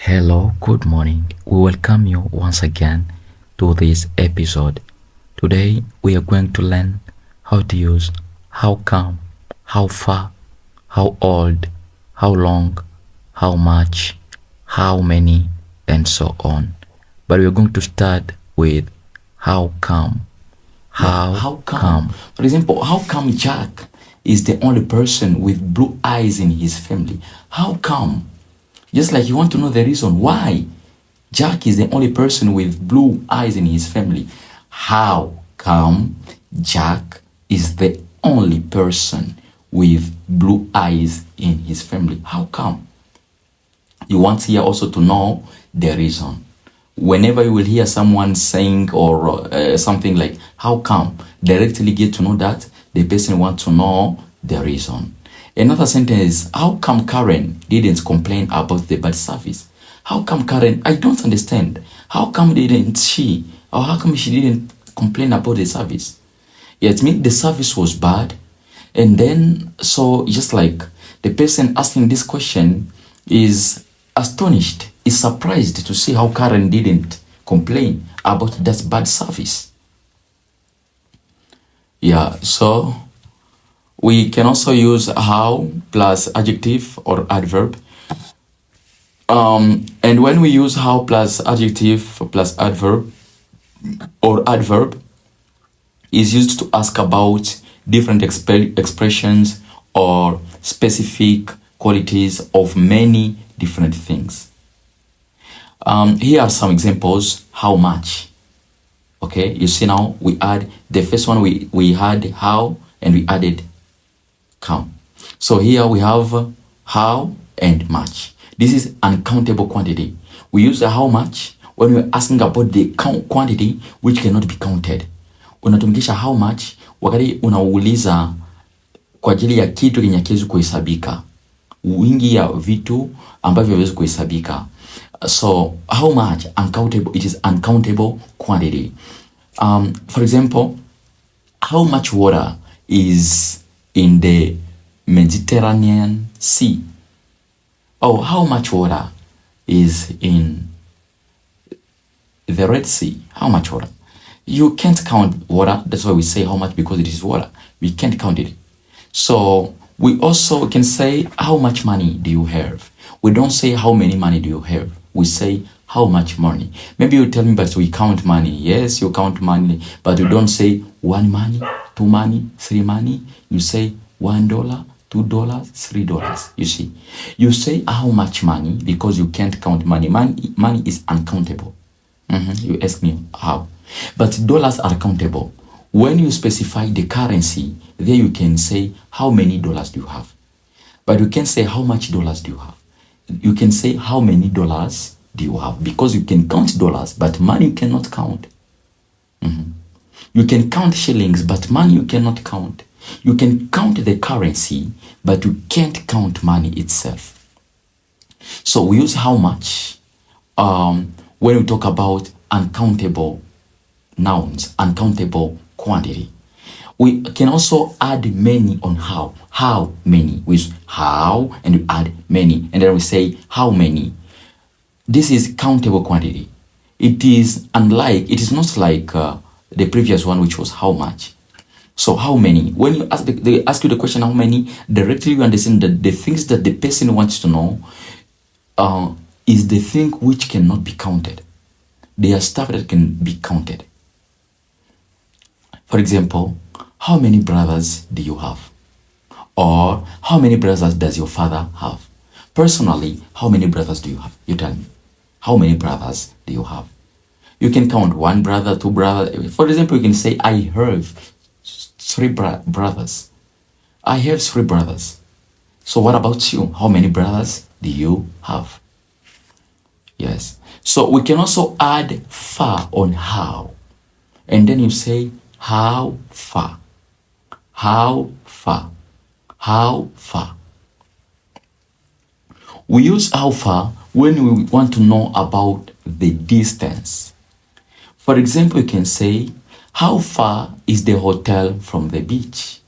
Hello, good morning. We welcome you once again to this episode. Today we are going to learn how to use how come, how far, how old, how long, how much, how many, and so on. But we are going to start with how come. How come? For example, how come Jack is the only person with blue eyes in his family? How come? Just like you want to know the reason why Jack is the only person with blue eyes in his family. How come Jack is the only person with blue eyes in his family? How come? You want here also to know the reason. Whenever you will hear someone saying or something like how come, directly get to know that the person wants to know the reason. Another sentence is how come Karen didn't complain about the bad service? How come Karen, I don't understand. How come didn't she, or how come she didn't complain about the service? Yeah, it means the service was bad. And then, so just like the person asking this question is astonished, is surprised to see how Karen didn't complain about that bad service. Yeah, so we can also use how plus adjective or adverb. And when we use how plus adjective plus adverb or adverb is used to ask about different expressions or specific qualities of many different things. Here are some examples. How much? Okay, you see now we add the first one, we had how and we added come. So here we have how and much. This is uncountable quantity. We use the how much when we're asking about the quantity which cannot be counted. Unatumikisha how much wakati unauliza kwa ajili ya kitu kenye hakiwezi kuhesabika, wingi ya vitu ambavyo haviwezi kuhesabika. So how much? Uncountable. It is uncountable quantity. For example, how much water is in the Mediterranean Sea? Oh, how much water is in the Red Sea? How much water? You can't count water. That's why we say how much, because it is water. We can't count it. So we also can say how much money do you have? We don't say how many money do you have. We say how much money. Maybe you tell me, but we count money. Yes, you count money, but you don't say one money, two money, three money. You say $1, $2, $3. You see, you say how much money because you can't count money. Money is uncountable. You ask me how, but dollars are countable. When you specify the currency, there you can say how many dollars do you have, but you can't say how much dollars do you have. You can say how many dollars do you have, because you can count dollars, but money you cannot count. You can count shillings, but money you cannot count. You can count the currency, but you can't count money itself. So we use how much when we talk about uncountable nouns, uncountable quantity. We can also add many on how. How many? We use how and we add many, and then we say how many. This is countable quantity. It is not like the previous one, which was how much. So how many? When you ask they ask you the question how many, directly you understand that the things that the person wants to know is the thing which cannot be counted. They are stuff that can be counted. For example, how many brothers do you have? Or how many brothers does your father have? Personally, how many brothers do you have? You tell me. How many brothers do you have? You can count one brother, two brothers. For example, you can say, I have three brothers. I have three brothers. So what about you? How many brothers do you have? Yes. So we can also add far on how. And then you say, how far? How far? How far? We use how far when we want to know about the distance. For example, you can say, how far is the hotel from the beach?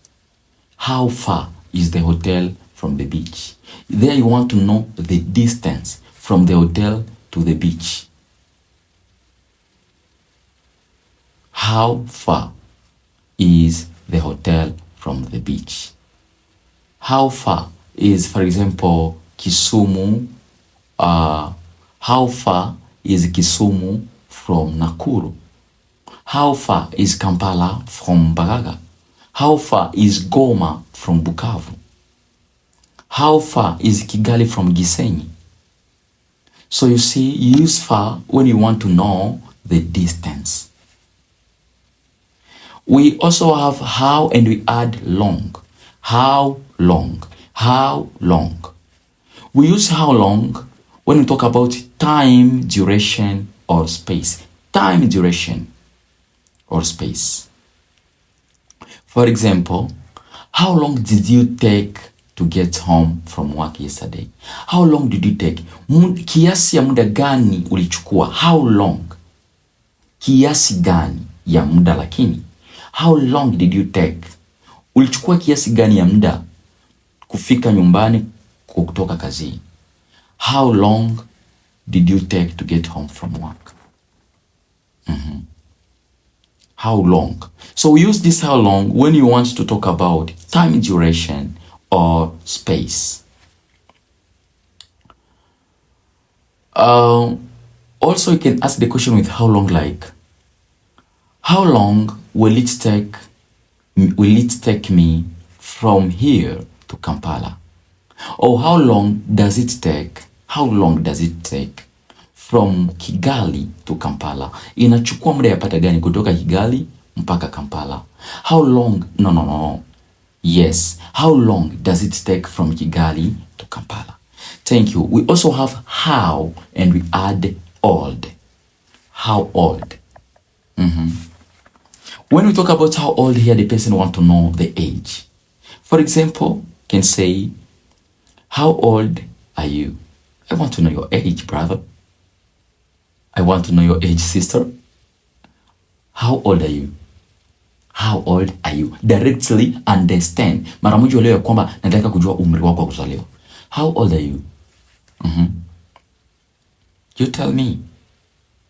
How far is the hotel from the beach? There you want to know the distance from the hotel to the beach? How far is the hotel from the beach? How far is, for example, Kisumu? How far is Kisumu from Nakuru? How far is Kampala from Bagaga? How far is Goma from Bukavu? How far is Kigali from Gisenyi? So you see, you use far when you want to know the distance. We also have how, and we add long. How long? How long? We use how long when we talk about time, duration, or space. Time, duration, or space. For example, how long did you take to get home from work yesterday? How long did you take? Kiasi ya muda gani ulichukua? How long? Kiasi gani ya muda lakini? How long did you take? Ulichukua kiasi gani ya muda kufika nyumbani kutoka kazini? How long did you take to get home from work? How long? So we use this how long when you want to talk about time, duration, or space. Also, you can ask the question with how long, like, how long will it take me from here to Kampala? Or how long does it take from Kigali to Kampala? Inachukua muda yapata gani kutoka Kigali mpaka Kampala? How long? No. Yes. How long does it take from Kigali to Kampala? Thank you. We also have how, and we add old. How old? When we talk about how old here, the person wants to know the age. For example, can say, how old are you? I want to know your age, brother. I want to know your age, sister. How old are you? How old are you? Directly understand. Mara moja uelewe kwamba nataka kujua umri wako wa kuzaliwa. How old are you? You tell me.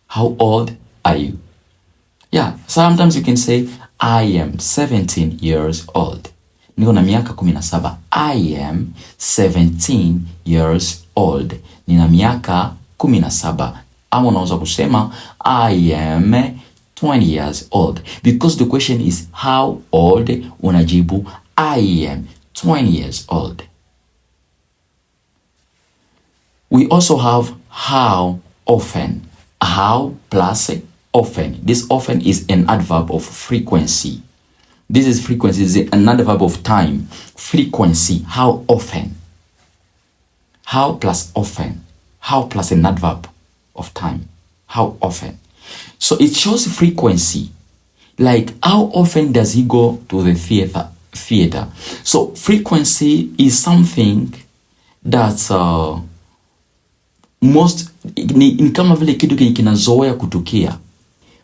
How old are you? Yeah, sometimes you can say, I am 17 years old. Niko na miaka 17. I am 17 years old. Nina miaka 17. Ama unaweza kusema, I am 20 years old. Because the question is how old, unajibu, I am 20 years old. We also have how often. How plus often. This often is an adverb of frequency. This is frequency, is an adverb of time. Frequency, how often. How plus often. How plus an adverb of time. How often. So it shows frequency. Like, how often does he go to the theater? So frequency is something that's ni kama vile kitu kinazoea kutukia.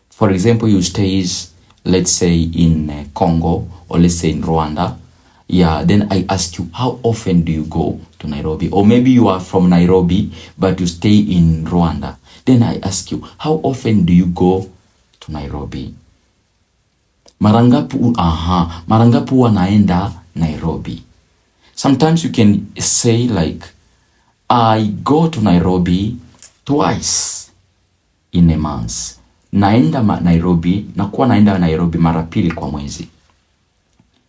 For example, you stays, let's say in Congo, or let's say in Rwanda. Yeah, then I ask you, how often do you go to Nairobi? Or maybe you are from Nairobi, but you stay in Rwanda. Then I ask you, how often do you go to Nairobi? Marangapi huwa naenda Nairobi? Sometimes you can say like, I go to Nairobi twice in a month. Naenda Nairobi mara pili kwa mwezi.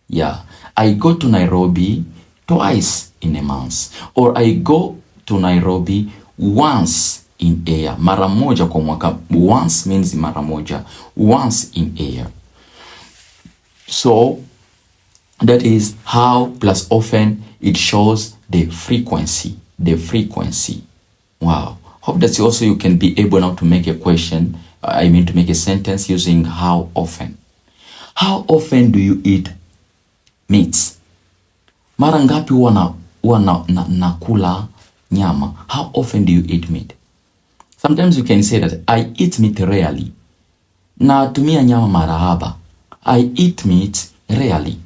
Yeah, I go to Nairobi twice in a month. Or I go to Nairobi once in a year. Mara moja kwa mwaka. Once means mara moja. Once in a year. So that is how plus often. It shows the frequency. The frequency. Wow. Hope that also you can be able now to make a question. To make a sentence using how often. How often do you eat meat? Mara ngapi huwa nakula nyama? How often do you eat meat? Sometimes you can say that I eat meat rarely. Natumia nyama mara haba. I eat meat rarely.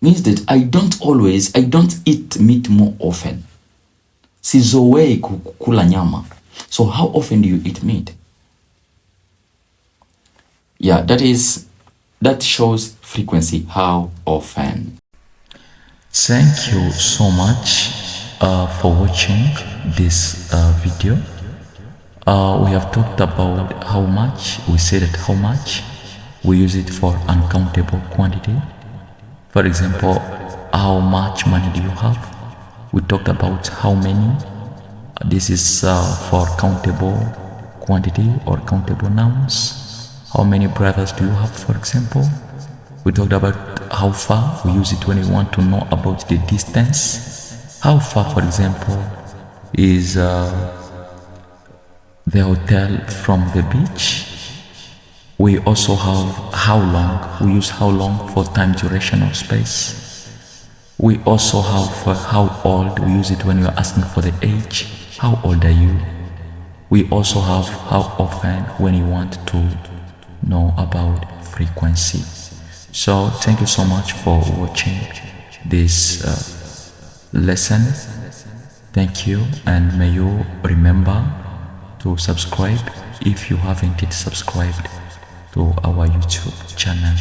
Means that I don't eat meat more often. Sizoei kula nyama. So how often do you eat meat? Yeah, that shows frequency, how often. Thank you so much for watching this video. We have talked about how much, we said that how much we use it for uncountable quantity. For example, how much money do you have? We talked about how many. This is for countable quantity or countable nouns. How many brothers do you have, for example? We talked about how far. We use it when we want to know about the distance. How far, for example, is the hotel from the beach? We also have how long. We use how long for time, duration, or space. We also have how old. We use it when we are asking for the age. How old are you? We also have how often when you want to know about frequency. So thank you so much for watching this lesson. Thank you, and may you remember to subscribe if you haven't yet subscribed to our YouTube channel.